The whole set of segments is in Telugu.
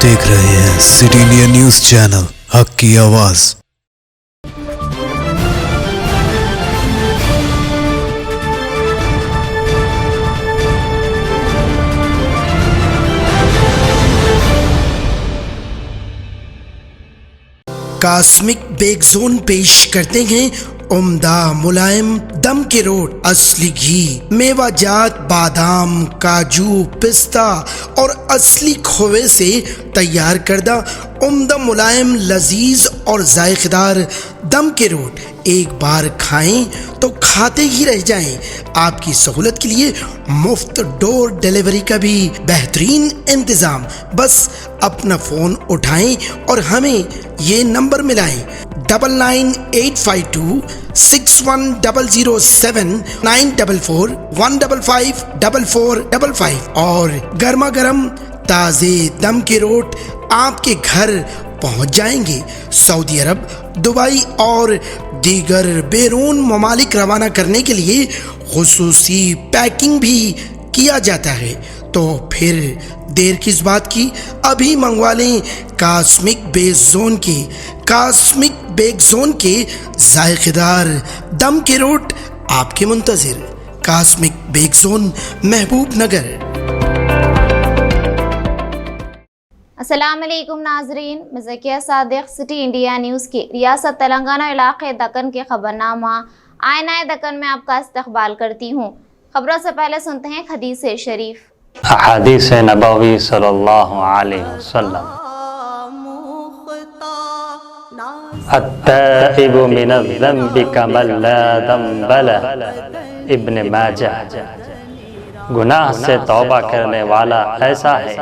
देख रहे हैं सिटी इंडिया न्यूज चैनल, हक की आवाज। कॉस्मिक बेक जोन पेश करते हैं उम्दा मुलायम दम के रोट, असली घी, मेवाजात, बादाम, काजू, पिस्ता और असली खोवे से तैयार करदा उम्दा मुलायम लजीज और जायकेदार दम के रोट एक बार खाएं तो खाते ही रह जाएं। आपकी सहूलत के लिए मुफ्त डोर डिलीवरी का भी बेहतरीन इंतजाम। बस अपना फोन उठाएं और हमें ये नंबर मिलाएं 99852610079441554455 और गर्मा गर्म ताज़े दम के रोट आपके घर पहुंच जाएंगे। सऊदी अरब, दुबई और दीगर बैरून ममालिक रवाना करने के लिए खुसूसी पैकिंग भी किया जाता है। तो फिर देर किस बात की, अभी मंगवा लें कॉस्मिक बेक जोन के जायकेदार दम के रोट आपके मुंतजिर। कॉस्मिक बेक जोन, महबूब नगर। अस्सलाम वालेकुम नाजरीन, मैं Zakia Sadiq city India news के रियासत तेलंगाना इलाके दक्कन के खबरनामा आईना दक्कन में आपका इस्तकबाल करती हूँ। खबरों से पहले सुनते हैं हदीस शरीफ। हदीस नबवी सल्लल्लाहु अलैहि वसल्लम, अत्ताइबु मिनज़्ज़म्बि कमन ला ज़म्ब लह, इब्न माजा। गुनाह से तौबा करने वाला ऐसा है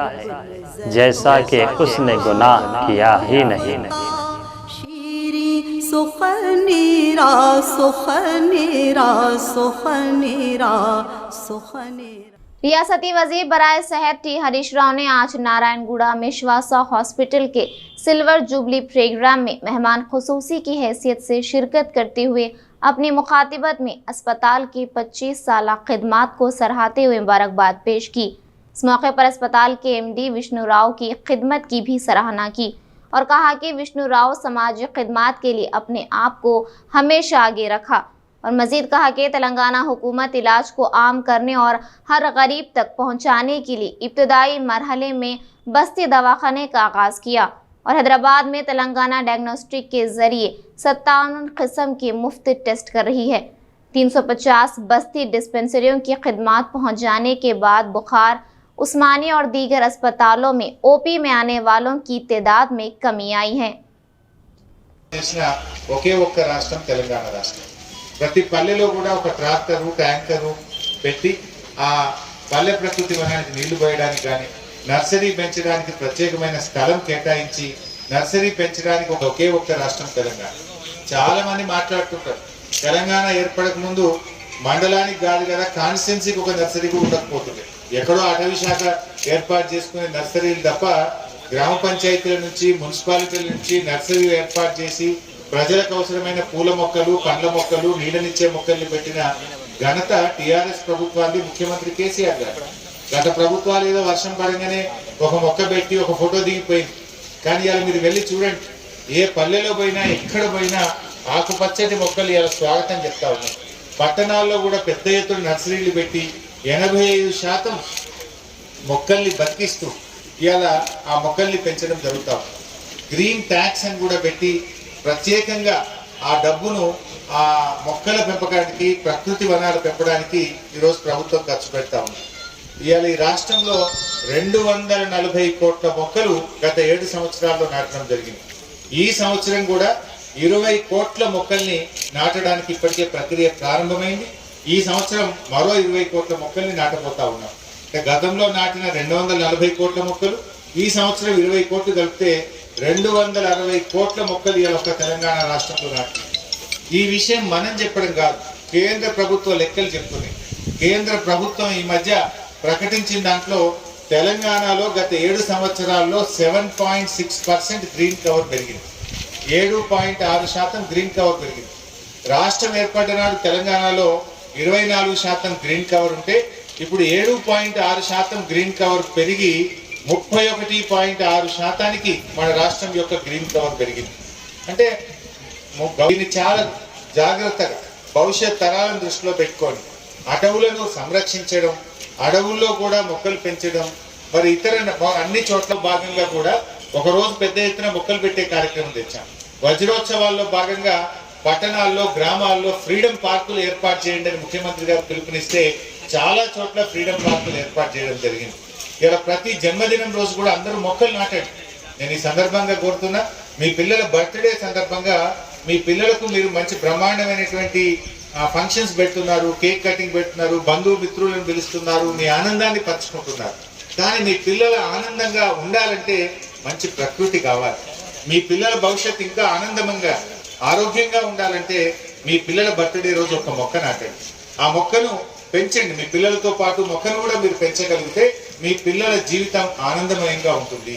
जैसा कि उसने गुनाह किया ही नहीं। रियासती वजीर बराए सेहत टी हरीश राव ने आज नारायणगुड़ा में श्वासा हॉस्पिटल के सिल्वर जुबली प्रोग्राम में मेहमान खुसूसी की हैसियत से शिरकत करते हुए अपनी मुखातिबत में अस्पताल की 25 साला खिदमात को सराहते हुए मुबारकबाद पेश की। इस मौके पर अस्पताल के एमडी विष्णु राव की खिदमत की भी सराहना की और कहा कि विष्णु राव समाजी खिदमात के लिए अपने आप को हमेशा आगे रखा और मजीद कहा कि तेलंगाना हुकूमत इलाज को आम करने और हर गरीब तक पहुंचाने के लिए इब्तदाई मरहले में बस्ती दवाखाने का आगाज़ किया और हैदराबाद में तेलंगाना डायग्नोस्टिक के जरिए 57 किस्म के मुफ्त टेस्ट कर रही है। 350 बस्ती डिस्पेंसरियों की खिदमात पहुँच जाने के बाद बुखार, उस्मानी और दीगर अस्पतालों में ओपी में आने वालों की तादाद में कमी आई है। ప్రతి పల్లెలో కూడా ఒక ట్రాక్టరు, ట్యాంకరు పెట్టి ఆ పల్లె ప్రకృతి వనానికి నీళ్లు పోయడానికి కానీ, నర్సరీ పెంచడానికి ప్రత్యేకమైన స్థలం కేటాయించి నర్సరీ పెంచడానికి ఒకే ఒక్క రాష్ట్రం తెలంగాణ. చాలా మంది మాట్లాడుతుంటారు తెలంగాణ ఏర్పడక ముందు మండలానికి కాదు కదా కాన్స్టిట్యున్సీకి ఒక నర్సరీ కూడా ఉండకపోతుంది. ఎక్కడో అటవీ శాఖ ఏర్పాటు చేసుకునే నర్సరీలు తప్ప గ్రామ పంచాయతీల నుంచి, మున్సిపాలిటీల నుంచి నర్సరీలు ఏర్పాటు చేసి ప్రజలకు అవసరమైన పూల మొక్కలు, పండ్ల మొక్కలు, నీడనిచ్చే మొక్కల్ని పెట్టిన ఘనత టీఆర్ఎస్ ప్రభుత్వాన్ని, ముఖ్యమంత్రి కేసీఆర్ గారు. గత ప్రభుత్వాలు ఏదో వర్షం పడంగానే ఒక మొక్క పెట్టి ఒక ఫోటో దిగిపోయింది. కానీ ఇలా మీరు వెళ్ళి చూడండి, ఏ పల్లెలో పోయినా ఎక్కడ పోయినా ఆకుపచ్చటి మొక్కలు ఇలా స్వాగతం చెప్తా ఉన్నాయి. పట్టణాల్లో కూడా పెద్ద ఎత్తున నర్సరీలు పెట్టి 85% మొక్కల్ని బతికిస్తూ ఇలా ఆ మొక్కల్ని పెంచడం జరుగుతా ఉంది. గ్రీన్ ట్యాక్స్ అని కూడా పెట్టి ప్రత్యేకంగా ఆ డబ్బును ఆ మొక్కల పెంపకానికి, ప్రకృతి వనాలు పెంపడానికి ఈరోజు ప్రభుత్వం ఖర్చు పెడతా ఉంది. ఇవాళ ఈ రాష్ట్రంలో 240 కోట్ల మొక్కలు గత 7 సంవత్సరాల్లో నాటడం జరిగింది. ఈ సంవత్సరం కూడా 20 కోట్ల మొక్కల్ని నాటడానికి ఇప్పటికే ప్రక్రియ ప్రారంభమైంది. ఈ సంవత్సరం మరో 20 కోట్ల మొక్కల్ని నాటబోతా ఉన్నాం. గతంలో నాటిన 240 కోట్ల మొక్కలు, ఈ సంవత్సరం 20 కోట్లు కలిపితే 260 కోట్ల మొక్కలు ఇవాళ ఒక తెలంగాణ రాష్ట్రంలో నాటి. ఈ విషయం మనం చెప్పడం కాదు, కేంద్ర ప్రభుత్వ లెక్కలు చెప్తున్నాయి. కేంద్ర ప్రభుత్వం ఈ మధ్య ప్రకటించిన దాంట్లో తెలంగాణలో గత 7 సంవత్సరాల్లో 7.6% గ్రీన్ కవర్ పెరిగింది. 7.6% గ్రీన్ కవర్ పెరిగింది. రాష్ట్రం ఏర్పడిన నాడు తెలంగాణలో 24% గ్రీన్ కవర్ ఉంటే ఇప్పుడు 7.6% గ్రీన్ కవర్ పెరిగి 31.6% మన రాష్ట్రం యొక్క గ్రీన్ కవర్ పెరిగింది. అంటే దీన్ని చాలా జాగ్రత్తగా భవిష్యత్ తరాలను దృష్టిలో పెట్టుకొని అడవులను సంరక్షించడం, అడవుల్లో కూడా మొక్కలు పెంచడం, మరి ఇతర అన్ని చోట్ల భాగంగా కూడా ఒకరోజు పెద్ద ఎత్తున మొక్కలు పెట్టే కార్యక్రమం తెచ్చాం. వజ్రోత్సవాల్లో భాగంగా పట్టణాల్లో, గ్రామాల్లో ఫ్రీడమ్ పార్కులు ఏర్పాటు చేయండి అని ముఖ్యమంత్రి గారు పిలుపునిస్తే చాలా చోట్ల ఫ్రీడమ్ పార్కులు ఏర్పాటు చేయడం జరిగింది. ఇలా ప్రతి జన్మదినం రోజు కూడా అందరూ మొక్కలు నాటండి. నేను ఈ సందర్భంగా కోరుతున్నా, మీ పిల్లల బర్త్డే సందర్భంగా మీ పిల్లలకు మీరు మంచి బ్రహ్మాండమైనటువంటి ఫంక్షన్స్ పెడుతున్నారు, కేక్ కటింగ్ పెడుతున్నారు, బంధువు మిత్రులను పిలుస్తున్నారు, మీ ఆనందాన్ని పంచుకుంటున్నారు. కానీ మీ పిల్లల ఆనందంగా ఉండాలంటే మంచి ప్రకృతి కావాలి. మీ పిల్లల భవిష్యత్తు ఇంకా ఆనందంగా, ఆరోగ్యంగా ఉండాలంటే మీ పిల్లల బర్త్డే రోజు ఒక మొక్క నాటండి. ఆ మొక్కను పెంచండి. మీ పిల్లలతో పాటు మొక్కను కూడా మీరు పెంచగలిగితే మీ పిల్లల జీవితం ఆనందమయంగా ఉంటుంది.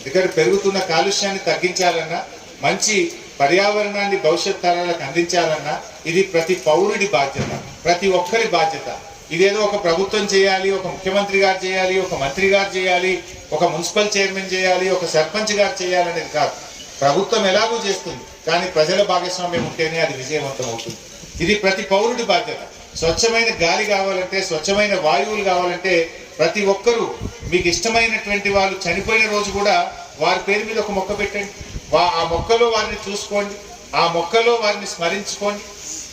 ఇక్కడ పెరుగుతున్న కాలుష్యాన్ని తగ్గించాలన్నా, మంచి పర్యావరణాన్ని భవిష్యత్ తరాలకు అందించాలన్నా ఇది ప్రతి పౌరుడి బాధ్యత, ప్రతి ఒక్కరి బాధ్యత. ఇదేదో ఒక ప్రభుత్వం చేయాలి, ఒక ముఖ్యమంత్రి గారు చేయాలి, ఒక మంత్రి గారు చేయాలి, ఒక మున్సిపల్ చైర్మన్ చేయాలి, ఒక సర్పంచ్ గారు చేయాలనేది కాదు. ప్రభుత్వం ఎలాగూ చేస్తుంది, కానీ ప్రజల భాగస్వామ్యం ఉంటేనే అది విజయవంతం అవుతుంది. ఇది ప్రతి పౌరుడి బాధ్యత. స్వచ్ఛమైన గాలి కావాలంటే, స్వచ్ఛమైన వాయువులు కావాలంటే ప్రతి ఒక్కరూ మీకు ఇష్టమైనటువంటి వాళ్ళు చనిపోయిన రోజు కూడా వారి పేరు మీద ఒక మొక్క పెట్టండి. ఆ మొక్కలో వారిని చూసుకోండి, ఆ మొక్కలో వారిని స్మరించుకోండి.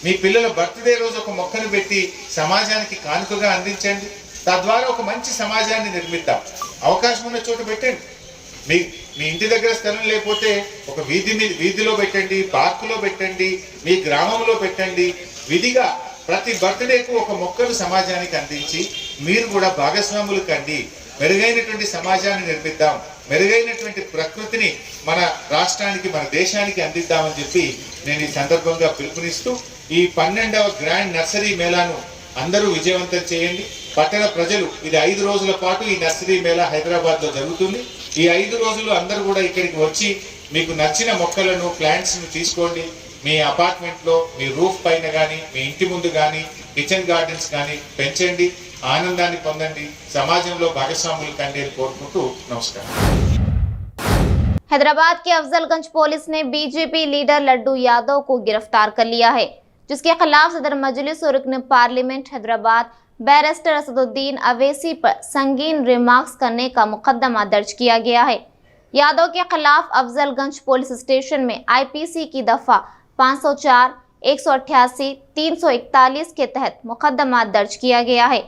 మీ పిల్లల బర్త్డే రోజు ఒక మొక్కను పెట్టి సమాజానికి కానుకగా అందించండి. తద్వారా ఒక మంచి సమాజాన్ని నిర్మిద్దాం. అవకాశం ఉన్న చోట పెట్టండి. మీ ఇంటి దగ్గర స్థలం లేకపోతే ఒక వీధిలో పెట్టండి, పార్కులో పెట్టండి, మీ గ్రామంలో పెట్టండి. విధిగా ప్రతి బర్త్డేకు ఒక మొక్కను సమాజానికి అందించి మీరు కూడా భాగస్వాములు కండి. మెరుగైనటువంటి సమాజాన్ని నిర్మిద్దాం, మెరుగైనటువంటి ప్రకృతిని మన రాష్ట్రానికి, మన దేశానికి అందిద్దామని చెప్పి నేను ఈ సందర్భంగా పిలుపునిస్తూ ఈ 12వ గ్రాండ్ నర్సరీ మేళాను అందరూ విజయవంతం చేయండి. పట్టణ ప్రజలు, ఇది 5 రోజుల పాటు ఈ నర్సరీ మేళా హైదరాబాద్లో జరుగుతుంది. ఈ 5 రోజులు అందరూ కూడా ఇక్కడికి వచ్చి మీకు నచ్చిన మొక్కలను, ప్లాంట్స్ను తీసుకోండి. మీ అపార్ట్మెంట్లో, మీ రూఫ్ పైన కానీ, మీ ఇంటి ముందు కానీ, కిచెన్ గార్డెన్స్ కానీ పెంచండి, ఆనందాన్ని పొందండి, సమాజంలో భాగస్వాములు కండి అని కోరుకుంటూ నమస్కారం. हैदराबाद के अफजलगंज पुलिस ने बीजेपी लीडर लड्डू यादव को गिरफ्तार कर लिया है, जिसके खिलाफ सदर मजलिस और रुकन पार्लियामेंट हैदराबाद बैरिस्टर असदुद्दीन अवैसी पर संगीन रिमार्क्स करने का मुकदमा दर्ज किया गया है। यादव के खिलाफ अफजलगंज पुलिस स्टेशन में आईपीसी की दफा 504, 188, 341 के तहत मुकदमा दर्ज किया गया है।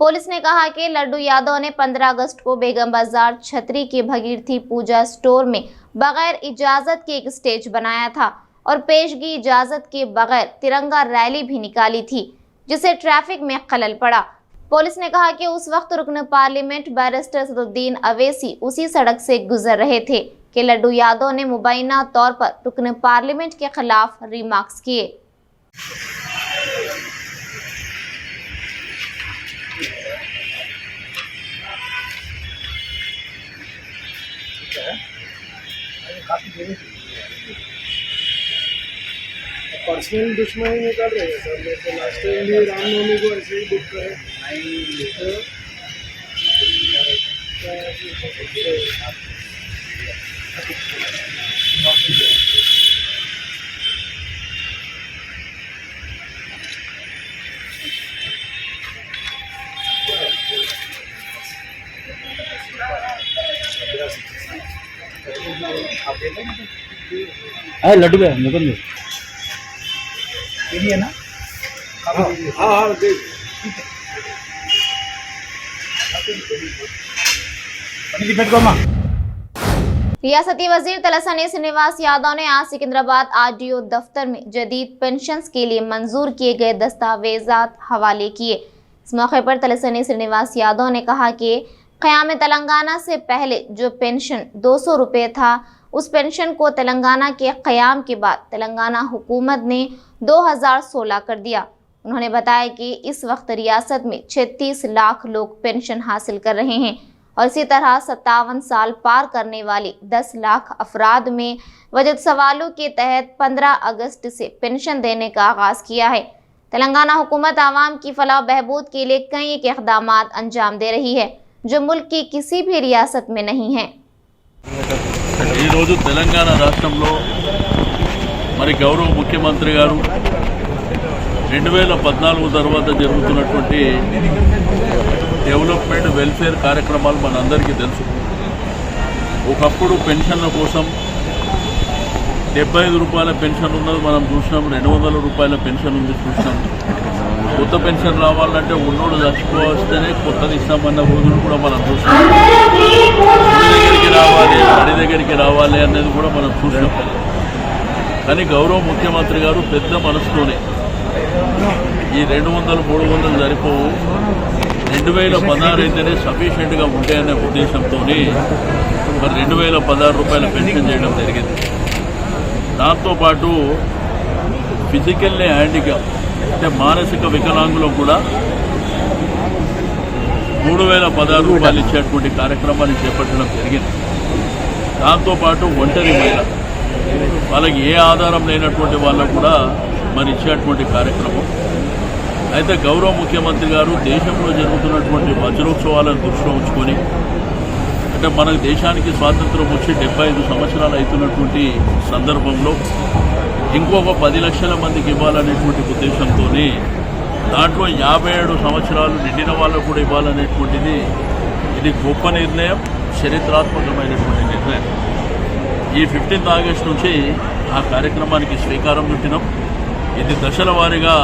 पुलिस ने कहा कि लड्डू यादव ने 15 अगस्त को बेगम बाजार छतरी के भगीरथी पूजा स्टोर में बगैर इजाजत के एक स्टेज बनाया था और पेशगी इजाजत के बगैर तिरंगा रैली भी निकाली थी, जिससे ट्रैफिक में खलल पड़ा। पुलिस ने कहा कि उस वक्त रुकन पार्लियामेंट बैरिस्टर असदुद्दीन अवैसी उसी सड़क से गुजर रहे थे कि लड्डू यादव ने मुबैना तौर पर रुकन पार्लियामेंट के खिलाफ रिमार्क्स किए। पर्सनल दुश्मनी निकाल रहे हैं सर। जैसे लास्ट टाइम भी रामनवमी को ऐसे ही बुक करे लड्डू है निकल है ना। हाँ देख रियासती वजीर तलसानी श्रीनिवास यादव ने आज सिकंदराबाद आरडीओ दफ्तर में जदीद पेंशन्स के लिए मंजूर किए गए दस्तावेजात हवाले किए। इस मौके पर तलसानी श्रीनिवास यादव ने कहा कि क़याम तेलंगाना से पहले जो पेंशन 200 रुपये था, उस पेंशन को तेलंगाना के क़याम के बाद तेलंगाना हुकूमत ने 2016 कर दिया। उन्होंने बताया कि इस वक्त रियासत में 36 लाख लोग पेंशन हासिल कर रहे हैं और इसी तरह 57 साल पार करने वाले 10 लाख अफराद में वजद सवालों के तहत 15 अगस्त से पेंशन देने का आगाज़ किया है। तेलंगाना हुकूमत आवाम की फलाह बहबूद के लिए कई इकदामात अंजाम दे रही है। जो मुल्क की किसी भी रियासत में नहीं है। ఈ రోజు తెలంగాణ రాష్ట్రంలో మరి గౌరవ ముఖ్యమంత్రి గారు 2014 తర్వాత జరుగుతున్నటువంటి డెవలప్మెంట్ వెల్ఫేర్ కార్యక్రమాలు మనందరికీ తెలుసు. ఒకప్పుడు పెన్షన్ల కోసం 75 రూపాయల పెన్షన్ ఉన్నది మనం చూసినాం, 200 రూపాయల పెన్షన్ ఉంది చూసినాం. కొత్త పెన్షన్ రావాలంటే ఉన్నోడు చచ్చిపోవస్తేనే కొత్తది ఇస్తామన్న రోజులు కూడా మనం చూసినాం. బడి దగ్గరికి రావాలి అనేది కూడా మనం చూసినాం. కానీ గౌరవ ముఖ్యమంత్రి గారు పెద్ద మనసుతోనే ఈ 200, 300 సరిపోవు, 2016 అయితేనే సఫిషియెంట్గా ఉంటాయనే ఉద్దేశంతో మరి 2016 రూపాయల పెన్షన్ చేయడం జరిగింది. దాంతోపాటు ఫిజికల్లీ హ్యాండిక్యాప్ అంటే మానసిక వికలాంగులకు కూడా 3016 రూపాయలు ఇచ్చేటువంటి కార్యక్రమాన్ని చేపట్టడం జరిగింది. దాంతోపాటు ఒంటరి మహిళ వాళ్ళకి ఏ ఆధారం లేనటువంటి వాళ్ళకు కూడా మరి ఇచ్చేటువంటి కార్యక్రమం. అయితే గౌరవ ముఖ్యమంత్రి గారు దేశంలో జరుగుతున్నటువంటి వజ్రోత్సవాలను దృష్టిలో ఉంచుకొని, అంటే మన దేశానికి స్వాతంత్రం వచ్చి 75 సంవత్సరాలు అవుతున్నటువంటి సందర్భంలో ఇంకొక 10 లక్షల మందికి ఇవ్వాలనేటువంటి ఉద్దేశంతో దాంట్లో 57 సంవత్సరాలు నిండిన వాళ్ళకు కూడా ఇవ్వాలనేటువంటిది ఇది గొప్ప నిర్ణయం, చరిత్రాత్మకమైనటువంటి నిర్ణయం. ఈ 15th ఆగస్టు నుంచి ఆ కార్యక్రమానికి శ్రీకారం చుట్టినాం. ఇది దశల వారీగా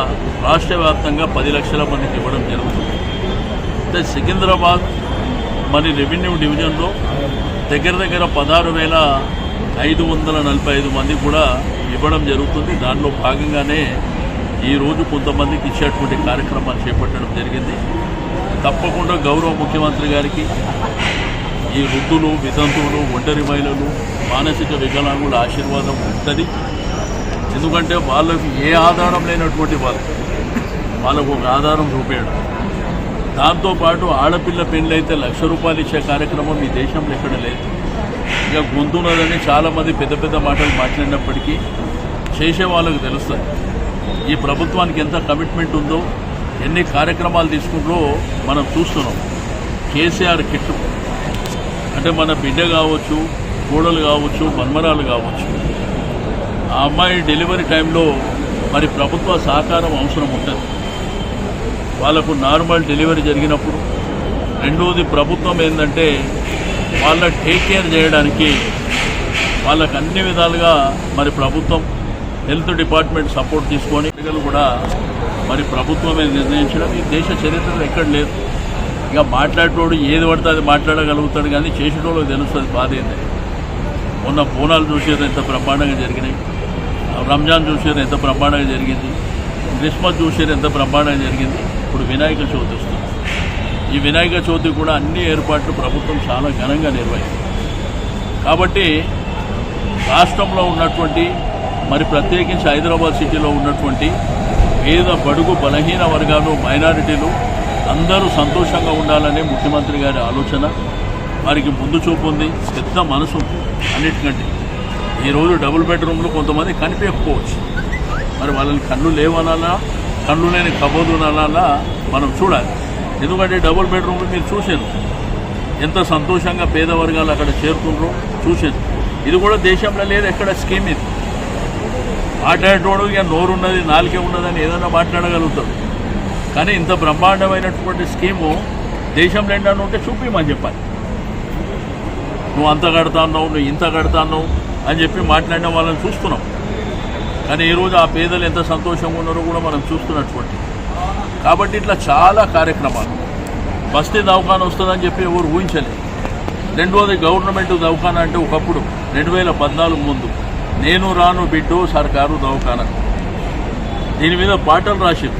రాష్ట్ర వ్యాప్తంగా 10 లక్షల మందికి ఇవ్వడం జరుగుతుంది. అయితే సికింద్రాబాద్ మరి రెవెన్యూ డివిజన్లో దగ్గర 16,545 మంది కూడా ఇవ్వడం జరుగుతుంది. దానిలో భాగంగానే ఈరోజు కొంతమందికి ఇచ్చేటువంటి కార్యక్రమాలు చేపట్టడం జరిగింది. తప్పకుండా గౌరవ ముఖ్యమంత్రి గారికి ఈ వృద్ధులు, వితంతువులు, ఒంటరి మహిళలు, మానసిక వికలాంగుల ఆశీర్వాదం ఉంటుంది. ఎందుకంటే వాళ్ళకు ఏ ఆధారం లేనటువంటి వాళ్ళకు ఒక ఆధారం చూపేయడం. దాంతోపాటు ఆడపిల్ల పెళ్ళైతే 1,00,000 రూపాయలు ఇచ్చే కార్యక్రమం ఈ దేశంలో ఎక్కడ లేదు. ఇక గొంతున్నదని చాలామంది పెద్ద పెద్ద మాటలు మాట్లాడినప్పటికీ చేసే వాళ్ళకు తెలుస్తుంది ఈ ప్రభుత్వానికి ఎంత కమిట్మెంట్ ఉందో, ఎన్ని కార్యక్రమాలు తీసుకుంటూ మనం చూస్తున్నాం. కేసీఆర్ కిట్ అంటే మన బిడ్డ కావచ్చు, కోడలు కావచ్చు, మన్మరాలు కావచ్చు, ఆ అమ్మాయి డెలివరీ టైంలో మరి ప్రభుత్వ సహకారం అవసరం ఉంటుంది. వాళ్ళకు నార్మల్ డెలివరీ జరిగినప్పుడు. రెండోది ప్రభుత్వం ఏంటంటే వాళ్ళ టేక్ కేర్ చేయడానికి వాళ్ళకు అన్ని విధాలుగా మరి ప్రభుత్వం హెల్త్ డిపార్ట్మెంట్ సపోర్ట్ తీసుకొని కూడా మరి ప్రభుత్వమే నిర్ణయించడం ఈ దేశ చరిత్రలో ఎక్కడ లేదు. ఇక మాట్లాడేటోడు ఏది పడితే అది మాట్లాడగలుగుతాడు, కానీ చేసేటోళ్ళకి తెలుస్తుంది బాధ ఏంటి. మొన్న బోనాలు చూసేది ఎంత బ్రహ్మాండంగా జరిగినాయి, రంజాన్ చూసేది ఎంత బ్రహ్మాండంగా జరిగింది, క్రిస్మస్ చూసేది ఎంత బ్రహ్మాండంగా జరిగింది. ఇప్పుడు వినాయక చవితి వస్తుంది. ఈ వినాయక చవితి కూడా అన్ని ఏర్పాట్లు ప్రభుత్వం చాలా ఘనంగా నిర్వహిస్తుంది. కాబట్టి రాష్ట్రంలో ఉన్నటువంటి మరి ప్రత్యేకించి హైదరాబాద్ సిటీలో ఉన్నటువంటి పేద, బడుగు, బలహీన వర్గాలు, మైనారిటీలు అందరూ సంతోషంగా ఉండాలనే ముఖ్యమంత్రి గారి ఆలోచన. వారికి ముందు చూపు ఉంది, పెద్ద మనసు ఉంది. అన్నిటికంటే ఈరోజు డబుల్ బెడ్రూమ్లు కొంతమంది కనిపించకపోవచ్చు, మరి వాళ్ళని కళ్ళు లేవనాలా, కళ్ళు లేని కబోదునాలా మనం చూడాలి. ఎందుకంటే డబుల్ బెడ్రూమ్లు మీరు చూసారు ఎంత సంతోషంగా పేద వర్గాలు అక్కడ చేరుకుంటారో చూసారు. ఇది కూడా దేశంలో లేదు ఎక్కడ స్కీమ్. ఇది మాట్లాడేటోడు ఇక నోరున్నది, నాలుకే ఉన్నదని ఏదైనా మాట్లాడగలుగుతాడు. కానీ ఇంత బ్రహ్మాండమైనటువంటి స్కీము దేశంలో ఏంటని ఉంటే చూపిమని చెప్పాలి. నువ్వు అంత కడతాన్నావు, నువ్వు ఇంత కడతాన్నావు అని చెప్పి మాట్లాడిన వాళ్ళని చూస్తున్నాం. కానీ ఈరోజు ఆ పేదలు ఎంత సంతోషంగా ఉన్నారో కూడా మనం చూస్తున్నటువంటి. కాబట్టి ఇట్లా చాలా కార్యక్రమాలు. బస్తీ దవాఖానా వస్తుందని చెప్పి ఎవరు ఊహించలేదు. రెండోది గవర్నమెంట్ దవాఖానా అంటే ఒకప్పుడు 2014 ముందు నేను రాను బిడ్డో సర్కారు దవాఖానా, దీని మీద పాటలు రాశారు,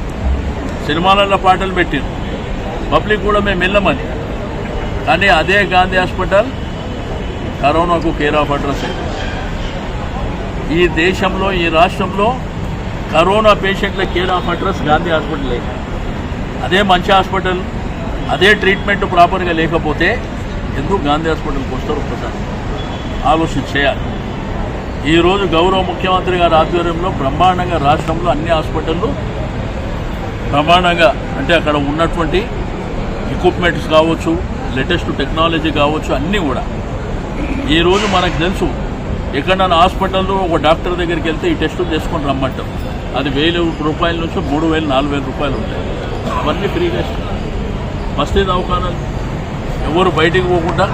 సినిమాలలో పాటలు పెట్టారు, పబ్లిక్ కూడా మేము వెళ్ళమని. కానీ అదే గాంధీ హాస్పిటల్ కరోనాకు కేర్ ఆఫ్ అడ్రస్ అయింది. ఈ దేశంలో, ఈ రాష్ట్రంలో కరోనా పేషెంట్ల care of address Gandhi hospital లేదు. అదే మంచి హాస్పిటల్, అదే ట్రీట్మెంట్ ప్రాపర్గా లేకపోతే ఎందుకు గాంధీ హాస్పిటల్కి వస్తారు? ఒక్కసారి ఆలోచన చేయాలి. ఈరోజు గౌరవ ముఖ్యమంత్రి గారి ఆధ్వర్యంలో బ్రహ్మాండంగా రాష్ట్రంలో అన్ని హాస్పిటళ్ళు బ్రహ్మాండంగా, అంటే అక్కడ ఉన్నటువంటి ఎక్విప్మెంట్స్ కావచ్చు, లేటెస్ట్ టెక్నాలజీ కావచ్చు అన్నీ కూడా ఈరోజు మనకు తెలుసు ఎక్కడన్నా హాస్పిటల్లో ఒక డాక్టర్ దగ్గరికి వెళ్తే ఈ టెస్టులు చేసుకొని రమ్మంటాం. అది 1000 రూపాయల నుంచి 3000 4000 రూపాయలు ఉంటాయి. అవన్నీ ఫ్రీగా బస్తీ దవాఖానాలు ఎవరు బయటికి పోకుండా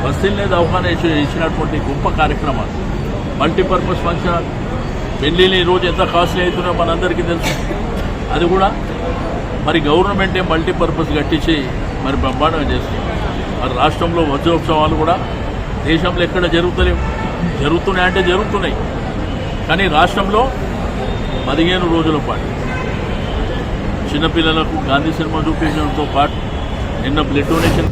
బస్తీలనే దవాఖానా ఇచ్చినటువంటి గొప్ప కార్యక్రమాలు. మల్టీపర్పస్ ఫంక్షన్ పెళ్ళిళ్ళు ఈరోజు ఎంత కాస్ట్లీ అవుతున్నాయో మనందరికీ తెలుసు. అది కూడా మరి గవర్నమెంటే మల్టీపర్పస్ కట్టించి మరి బ్రహ్మాండంగా చేస్తుంది. మరి రాష్ట్రంలో వజ్రోత్సవాలు కూడా దేశంలో ఎక్కడ జరుగుతలేవు. జరుగుతున్నాయంటే జరుగుతున్నాయి, కానీ రాష్ట్రంలో 15 రోజుల పాటు చిన్నపిల్లలకు గాంధీ సినిమా చూపించడంతో పాటు నిన్న ब्लड डोनेशन।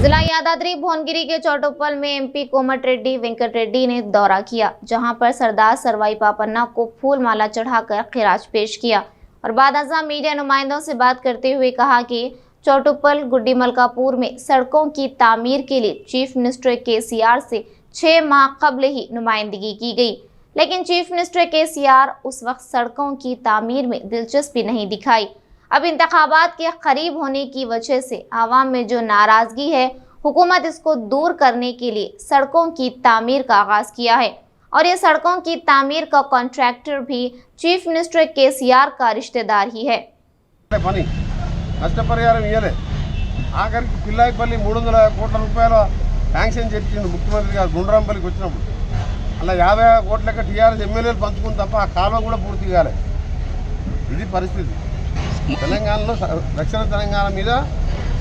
जिला यादाद्री भुवनगिरी के चौटुप्पल में एमपी कोमटिरेड्डी वेंकट रेड्डी ने दौरा किया, जहां पर सरदार सरवाई पापन्ना को फूल माला चढ़ाकर खिराज पेश किया और बाद अज़ां मीडिया नुमाइंदों से बात करते हुए कहा कि चौटुप्पल गुड्डी मलकापुर में सड़कों की तामीर के लिए चीफ मिनिस्टर केसीआर से 6 माह कबल ही नुमाइंदगी की गई, लेकिन चीफ मिनिस्टर केसीआर उस वक्त सड़कों की तामीर में दिलचस्पी नहीं दिखाई। अब इंतखाबात के करीब होने की वजह से आवाम में जो नाराजगी है, हुकूमत इसको दूर करने के लिए सड़कों की तामीर का आगाज किया है और ये सड़कों की तामीर का कॉन्ट्रैक्टर भी चीफ मिनिस्टर केसीआर का रिश्तेदार ही है। నష్టపరిహారం ఇవ్వలే, ఆఖరికి పిల్లాయిపల్లి 300 కోట్ల రూపాయల శాంక్షన్ చేసిండు ముఖ్యమంత్రి గారు గుండ్రాంపల్లికి వచ్చినప్పుడు. అలా 50 కోట్లకి టీఆర్ఎస్ ఎమ్మెల్యేలు పంచుకుని తప్ప ఆ కాలువ కూడా పూర్తి కాలే. ఇది పరిస్థితి. తెలంగాణలో దక్షిణ తెలంగాణ మీద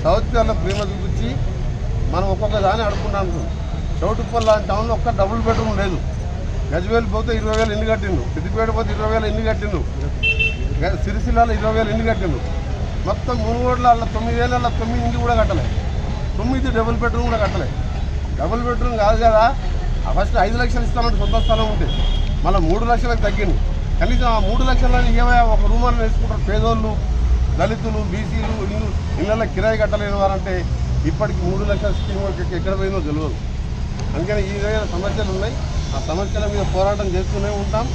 సౌత్యాల్లో ప్రేమ చూపించి మనం ఒక్కొక్క దాన్ని అడుక్కున్నాను. చౌటుప్పల్ లాంటి టౌన్లో ఒక్క డబుల్ బెడ్రూమ్ లేదు. గజ్వేల్ పోతే 20,000 ఇల్లు కట్టిండు, సిద్దిపేట పోతే 20,000 ఇల్లు కట్టిండు, సిరిసిల్లలో 20,000 ఇల్లు కట్టిండు. మొత్తం 3 కోట్ల 9,000 9 ఇంటి కూడా కట్టలే. 9 డబుల్ బెడ్రూమ్ కూడా కట్టలే. డబుల్ బెడ్రూమ్ కాదు కదా, ఫస్ట్ 5 లక్షలు ఇస్తామంటే సొంత స్థలం ఉంటే మళ్ళీ 3 లక్షలకు తగ్గింది. కనీసం ఆ 3 లక్షలని ఏమైనా ఒక రూమాన్ని వేసుకుంటారు పేదోళ్ళు, దళితులు, బీసీలు, ఇళ్ళ కిరాయి కట్టలేని వారంటే ఇప్పటికి 3 లక్షల స్కీమ్ ఎక్కడ పోయిందో తెలియదు. అందుకని ఈ విధమైన సమస్యలు ఉన్నాయి. ఆ సమస్యల మీద పోరాటం చేస్తూనే ఉంటాం.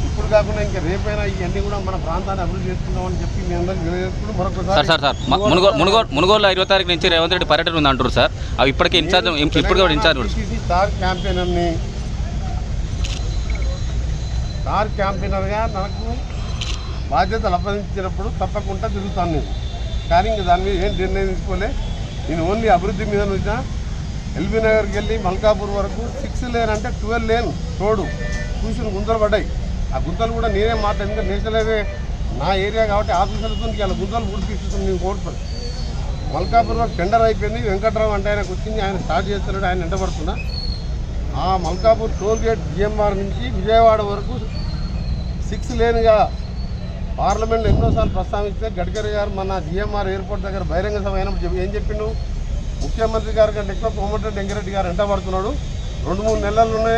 ఇప్పుడు కాకుండా ఇంకా రేపైనా ఇవన్నీ కూడా మన ప్రాంతాన్ని అభివృద్ధి చేసుకుందామని చెప్పి మీ అందరికీ తెలియజేసుకుంటూ మరొకసారి మునుగోలు 20 తారీఖు నుంచి రేవంత్ రెడ్డి పర్యటన ఉంది అంటారు సార్. అవి ఇప్పటికే ఇన్ఛార్జ్ ఇప్పుడు కూడా ఇన్ఛార్జ్ స్టార్ క్యాంపెయినర్ని స్టార్ క్యాంపెయినర్గా నాకు బాధ్యతలు అప్పగించినప్పుడు తప్పకుండా తిరుగుతాను నేను. కానీ ఇంక దాని మీద ఏం నిర్ణయం తీసుకోలే. నేను ఓన్లీ అభివృద్ధి మీద వచ్చిన ఎల్బీ నగర్కి వెళ్ళి మల్కాపూర్ వరకు 6 లేన్ అంటే 12 లేన్ రోడ్డు చూసిన గుంతలు పడ్డాయి. ఆ గుంతలు కూడా నేనే ఎందుకంటే నేషనల్ హైవే నా ఏరియా కాబట్టి ఆఫీసర్లతో ఇలా గుంతలు పూర్తి తీసుకుంటాను. నేను కోరుతాను. మల్కాపూర్ వరకు టెండర్ అయిపోయింది. వెంకట్రావు అంటే ఆయనకు వచ్చింది, ఆయన స్టార్ట్ చేస్తున్నాడు, ఆయన ఎంటబడుతున్నా. ఆ మల్కాపూర్ టోల్ గేట్ జిఎంఆర్ నుంచి విజయవాడ వరకు 6 లేన్గా పార్లమెంట్లో ఎన్నోసార్లు ప్రస్తావిస్తే గడ్కరీ గారు మన జిఎంఆర్ ఎయిర్పోర్ట్ దగ్గర బహిరంగ సభ అయినప్పుడు ఏం చెప్పిండు, ముఖ్యమంత్రి గారి కంటే ఎక్కువ కోమటిరెడ్డి వెంకరెడ్డి గారు ఎంటబడుతున్నాడు. 2-3 నెలల్లోనే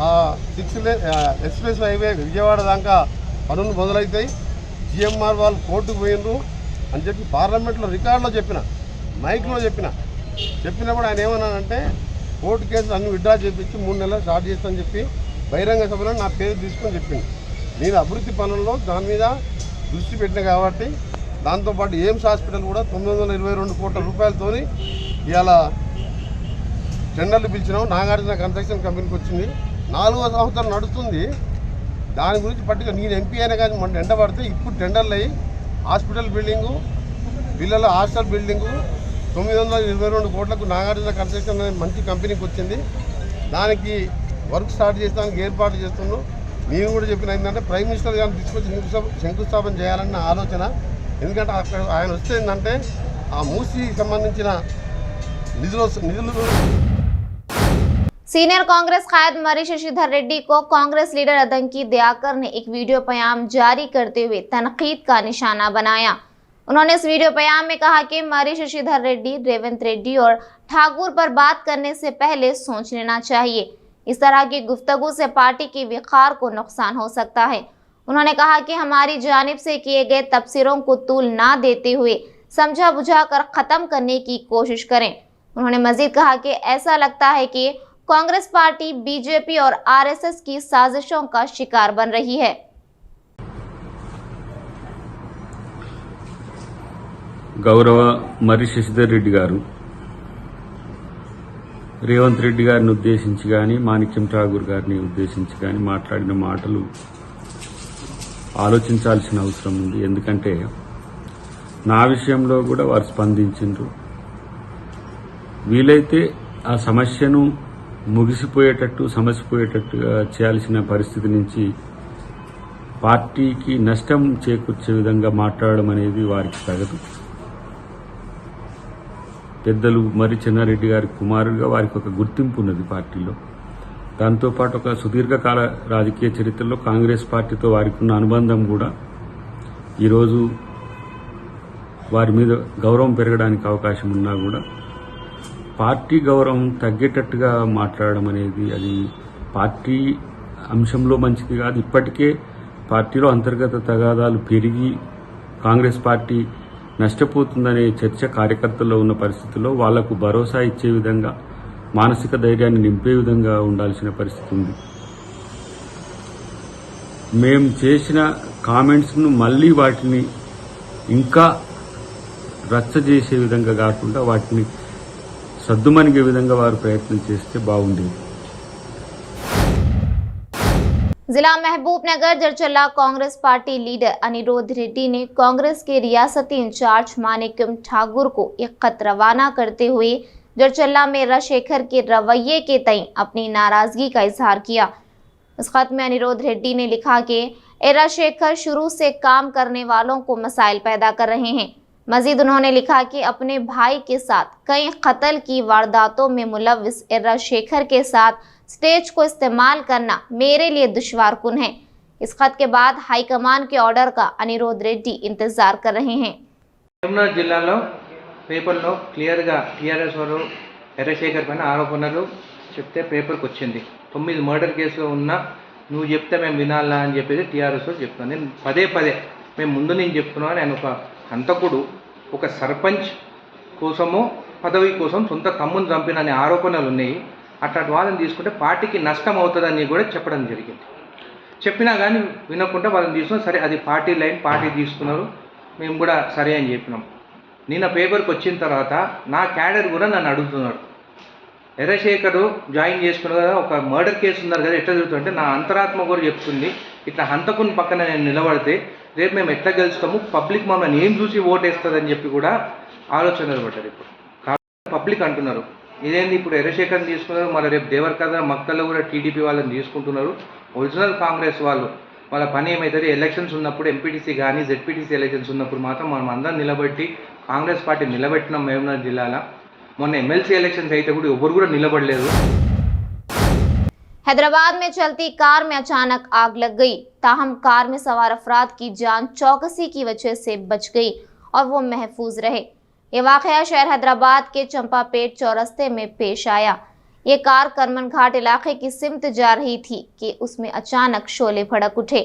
6 లేన్ ఎక్స్ప్రెస్ హైవే విజయవాడ దాకా పనులు మొదలవుతాయి. జిఎంఆర్ వాళ్ళు కోర్టుకు పోయినరు అని చెప్పి పార్లమెంట్లో రికార్డులో చెప్పిన, మైక్లో చెప్పినప్పుడు ఆయన ఏమన్నానంటే కోర్టు కేసులు అన్ని విడ్డా చేపించి 3 నెలలు స్టార్ట్ చేస్తానని చెప్పి బహిరంగ సభలో నా పేరు తీసుకొని చెప్పింది. నేను అభివృద్ధి పనుల్లో దాని మీద దృష్టి పెట్టిన కాబట్టి దాంతోపాటు ఎయిమ్స్ హాస్పిటల్ కూడా 922 కోట్ల రూపాయలతో ఇవాళ టెండర్లు పిలిచినాం. నాగార్జున కన్స్ట్రక్షన్ కంపెనీకి వచ్చింది. 4వ సంవత్సరం నడుస్తుంది. దాని గురించి పట్టుగా నేను ఎంపీ అయినా కానీ మన ఎండ పడితే ఇప్పుడు టెండర్లు అయ్యి హాస్పిటల్ బిల్డింగు, పిల్లల హాస్టల్ బిల్డింగు 922 కోట్లకు నాగార్జున కన్స్ట్రక్షన్ అనే మంచి కంపెనీకి వచ్చింది. దానికి వర్క్ స్టార్ట్ చేస్తానికి ఏర్పాటు చేస్తున్నాం. నేను కూడా చెప్పిన ఏంటంటే ప్రైమ్ మినిస్టర్ గారిని తీసుకొచ్చి శంకుస్థాపన చేయాలన్న ఆలోచన. ఎందుకంటే అక్కడ ఆయన వస్తే ఏంటంటే ఆ మూసీకి సంబంధించిన నిధులు सीनियर कांग्रेस कायद मरी शशिधर रेड्डी को कांग्रेस लीडर अदंकी दयाकर ने एक वीडियो बयान जारी करते हुए तनकीद का निशाना बनाया। उन्होंने इस वीडियो बयान में कहा कि मरी शशिधर रेड्डी, रेवंत रेड्डी और ठाकुर पर बात करने से पहले सोच लेना चाहिए। इस तरह की गुफ्तगू से पार्टी की विकार को नुकसान हो सकता है। उन्होंने कहा कि हमारी जानिब से किए गए तबसरों को तूल ना देते हुए समझा बुझा कर ख़त्म करने की कोशिश करें। उन्होंने मजीद कहा कि ऐसा लगता है कि कांग्रेस पार्टी बीजेपी और आरएसएस की साजिशों का शिकार बन रही है। గౌరవ మరి శశిధర్ రెడ్డి గారు రేవంత్ రెడ్డి గారిని ఉద్దేశించి కానీ మాణిక్యం ఠాగూర్ గారిని ఉద్దేశించి కానీ మాట్లాడిన మాటలు ఆలోచించాల్సిన అవసరం ఉంది. ఎందుకంటే నా విషయంలో కూడా వారు స్పందించారు. వీలైతే ఆ సమస్యను ముగిసిపోయేటట్టు సమసిపోయేటట్టుగా చేయాల్సిన పరిస్థితి నుంచి పార్టీకి నష్టం చేకూర్చే విధంగా మాట్లాడడం అనేది వారికి తగదు. పెద్దలు మరి చెన్నారెడ్డి గారి కుమారుడిగా వారికి ఒక గుర్తింపు ఉన్నది పార్టీలో. దాంతోపాటు ఒక సుదీర్ఘకాల రాజకీయ చరిత్రలో కాంగ్రెస్ పార్టీతో వారికి ఉన్న అనుబంధం కూడా ఈరోజు వారి మీద గౌరవం పెరగడానికి అవకాశం ఉన్నా కూడా పార్టీ గౌరవం తగ్గేటట్టుగా మాట్లాడడం అనేది అది పార్టీ అంశంలో మంచిది కాదు. ఇప్పటికే పార్టీలో అంతర్గత తగాదాలు పెరిగి కాంగ్రెస్ పార్టీ నష్టపోతుందనే చర్చ కార్యకర్తల్లో ఉన్న పరిస్థితుల్లో వాళ్లకు భరోసా ఇచ్చే విధంగా మానసిక ధైర్యాన్ని నింపే విధంగా ఉండాల్సిన పరిస్థితి ఉంది. మేం చేసిన కామెంట్స్ను మళ్ళీ వాటిని ఇంకా రచ్చ చేసే విధంగా కాకుండా వాటిని సద్దుమణిగే విధంగా వారు ప్రయత్నం చేస్తే బాగుండేది. जिला महबूबनगर जरचल्ला कांग्रेस पार्टी लीडर अनिरुद्ध रेड्डी ने कांग्रेस के रियासती इंचार्ज माणिक्यम ठाकुर को एक खत रवाना करते हुए जरचल्ला में राजशेखर के रवैये के तय अपनी नाराजगी का इजहार किया। इस खत में अनिरुद्ध रेड्डी ने लिखा कि राजशेखर शुरू से काम करने वालों को मसाइल पैदा कर रहे हैं। मजीद उन्होंने लिखा कि अपने भाई के साथ कई कत्ल की वारदातों में मुलव्विस राजशेखर के साथ स्टेज को इस्तेमाल करना मेरे लिए दुश्वार कुन है। इस खत के बाद हाईकमान के ऑर्डर का अनिरुद्ध रेड्डी इंतजार कर रहे हैं। కరీంనగర్ జిల్లాలో పేపర్లో క్లియర్గా టీఆర్ఎస్ వారు ఎర్రశేఖర్ పైన ఆరోపణలు చెప్తే పేపర్కి వచ్చింది. 9 మర్డర్ కేసులో ఉన్నా నువ్వు చెప్తే మేము వినాలా అని చెప్పేది టీఆర్ఎస్ వారు చెప్తున్నాను. నేను పదే మేము ముందు నేను చెప్తున్నాను, నేను ఒక హంతకుడు ఒక సర్పంచ్ కోసము పదవి కోసం సొంత తమ్ముని చంపిన అనే ఆరోపణలు ఉన్నాయి. అట్లాంటి వాళ్ళని తీసుకుంటే పార్టీకి నష్టం అవుతుందని కూడా చెప్పడం జరిగింది. చెప్పినా కానీ వినకుండా వాళ్ళని తీసుకున్నాం. సరే అది పార్టీ లైన్, పార్టీ తీసుకున్నారు, మేము కూడా సరే అని చెప్పినాం. నిన్న పేపర్కి వచ్చిన తర్వాత నా క్యాడర్ కూడా నన్ను అడుగుతున్నాడు, ఎర్రశేఖరు జాయిన్ చేసుకున్నారు కదా, ఒక మర్డర్ కేసు ఉన్నారు కదా, ఎట్లా జరుగుతుందంటే నా అంతరాత్మ కూడా చెప్తుంది ఇట్లా హంతకుని పక్కన నేను నిలబడితే రేపు మేము ఎట్లా గెలుస్తాము, పబ్లిక్ మమ్మల్ని ఏం చూసి ఓటేస్తుందని చెప్పి కూడా ఆలోచనలు పడ్డారు. ఇప్పుడు కాబట్టి పబ్లిక్ అంటున్నారు ఇదేంది ఇప్పుడు ఎర్రశేఖర్ని తీసుకున్నారు, మరి రేపు దేవరకథ మక్తల్లో కూడా టీడీపీ వాళ్ళని తీసుకుంటున్నారు. ఒరిజినల్ కాంగ్రెస్ వాళ్ళ పని ఏమవుతుంది, ఎలక్షన్స్ ఉన్నప్పుడు ఎంపీటీసీ కానీ జెడ్పీటీసీ ఎలక్షన్స్ ఉన్నప్పుడు మాత్రం మనం అందరం నిలబెట్టి కాంగ్రెస్ పార్టీ నిలబెట్టినాం. మహబూబ్నగర్ జిల్లాలో మొన్న ఎమ్మెల్సీ ఎలక్షన్స్ అయితే కూడా ఎవరు కూడా నిలబడలేదు. हैदराबाद में चलती कार में अचानक आग लग गई, ताहम कार में सवार अफराद की जान चौकसी की वजह से बच गई और वो महफूज रहे। ये वाकया शहर हैदराबाद के चंपापेट चौरस्ते में पेश आया। ये कार करमन घाट इलाके की सिमत जा रही थी कि उसमें अचानक शोले भड़क उठे,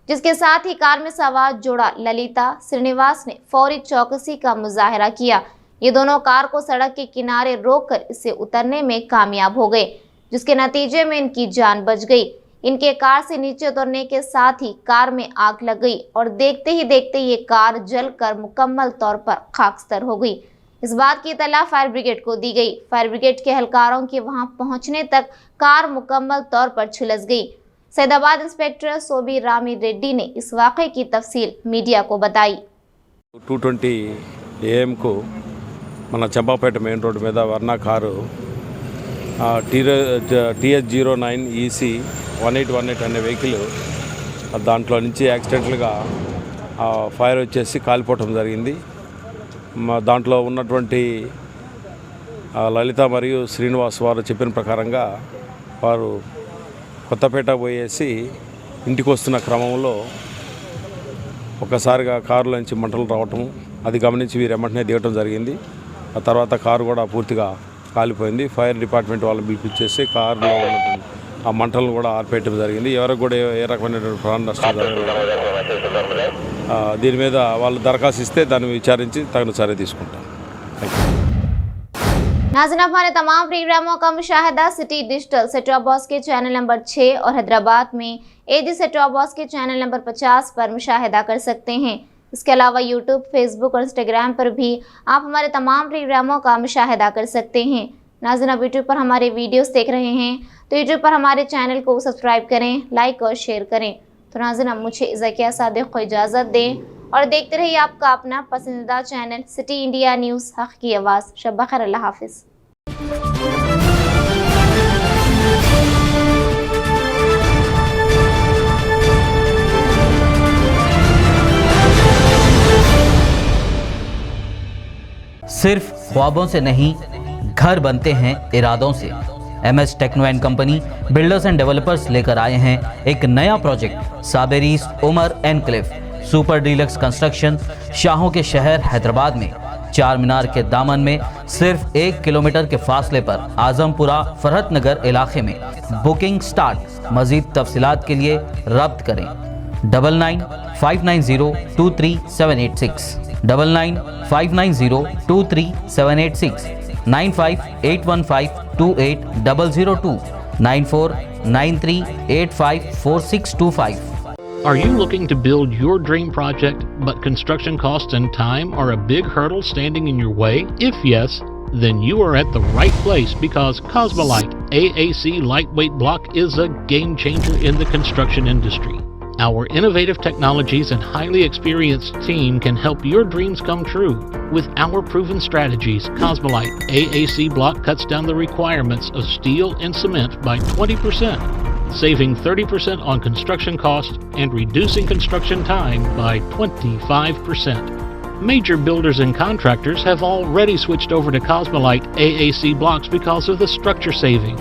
जिसके साथ ही कार में सवार जोड़ा ललिता श्रीनिवास ने फौरी चौकसी का मुजाहरा किया। ये दोनों कार को सड़क के किनारे रोककर इससे उतरने में कामयाब हो गए, जिसके नतीजे में इनकी जान बच गई। इनके कार से नीचे उतरने के साथ ही कार में आग लग गई और देखते ही देखते ये कार जलकर मुकम्मल तौर पर खाकस्तर हो गई। इस बात की इतला फायर ब्रिगेड को दी गई। फायर ब्रिगेड के एहलकारों के वहां पहुंचने तक कार मुकम्मल तौर पर झुलस गई। सैदाबाद इंस्पेक्टर सोबी रामी रेड्डी ने इस वाक़े की तफसील मीडिया को बताई। 2:20 AM को మన చంపాపేట మెయిన్ రోడ్డు మీద వర్ణ కారు TS09 EC 1818 అనే వెహికల్ దాంట్లో నుంచి యాక్సిడెంటల్గా ఫైర్ వచ్చేసి కాలిపోవటం జరిగింది. దాంట్లో ఉన్నటువంటి లలిత మరియు శ్రీనివాస్ వారు చెప్పిన ప్రకారంగా వారు కొత్తపేట పోయేసి ఇంటికి వస్తున్న క్రమంలో ఒక్కసారిగా కారులో నుంచి మంటలు రావటం, అది గమనించి వీరు వెంటనే దిగటం జరిగింది. ఆ తర్వాత కారు కూడా పూర్తిగా కాలిపోయింది. ఫైర్ డిపార్ట్మెంట్ వాళ్ళని పిలిపించేసి కారులో ఉన్నటువంటి ఆ మంటలను కూడా ఆర్పేయటం జరిగింది. ఎవరికి కూడా ఏ రకమైనటువంటి ప్రాణ నష్టం జరగలేదు. దీని మీద వాళ్ళు దరఖాస్తు ఇస్తే దాన్ని విచారించి తగిన చర్య తీసుకుంటాం. नाज़रीन, हमारे तमाम प्रोग्रामों का मुशाहिदा city digital set top box के चैनल नंबर 6 और हैदराबाद में एजी सेट टॉप बॉक्स के चैनल नंबर 50 पर मुशाहिदा कर सकते हैं। इसके अलावा यूट्यूब, फेसबुक और इंस्टाग्राम पर भी आप हमारे तमाम प्रोग्रामों का मुशाहिदा कर सकते हैं। नाज़रीन, आप यूट्यूब पर हमारे वीडियोस देख रहे हैं तो यूट्यूब पर हमारे चैनल को सब्सक्राइब करें, लाइक और शेयर करें। तो नाज़रीन, अब मुझे ज़किया सादिक को इजाज़त दें और देखते रहिए आपका अपना पसंदीदा चैनल सिटी इंडिया न्यूज़, हक़ की आवाज़। शब बख़ैर, अल्लाह हाफ़िज़। सिर्फ ख्वाबों से नहीं, घर बनते हैं इरादों से। MS techno and company builders and developers लेकर आए हैं एक नया प्रोजेक्ट, साबेरीज Umar enclave super deluxe construction, शाहों के शहर हैदराबाद में। चार मीनार के दामन में सिर्फ 1 किलोमीटर के फासले पर आजमपुरा फरहत नगर इलाके में। Booking start. मजीद तफसीलात के लिए रब्त करें 9959023786, 9959023786, 9581528002, 9493854625. Are you looking to build your dream project, but construction costs and time are a big hurdle standing in your way? If yes, then you are at the right place, because Cosmolite AAC lightweight block is a game changer in the construction industry. Our innovative technologies and highly experienced team can help your dreams come true. With our proven strategies, Cosmolite AAC block cuts down the requirements of steel and cement by 20%, saving 30% on construction costs and reducing construction time by 25%. Major builders and contractors have already switched over to Cosmolite AAC blocks because of the structure saving.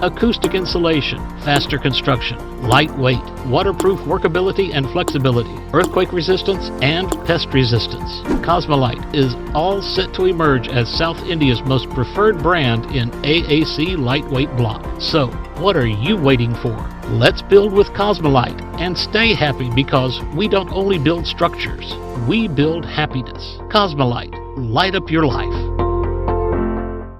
Acoustic insulation, faster construction, lightweight, waterproof workability and flexibility, earthquake resistance and pest resistance. Cosmolite is all set to emerge as South India's most preferred brand in AAC lightweight block. So, what are you waiting for? Let's build with Cosmolite and stay happy, because we don't only build structures, we build happiness. Cosmolite, light up your life.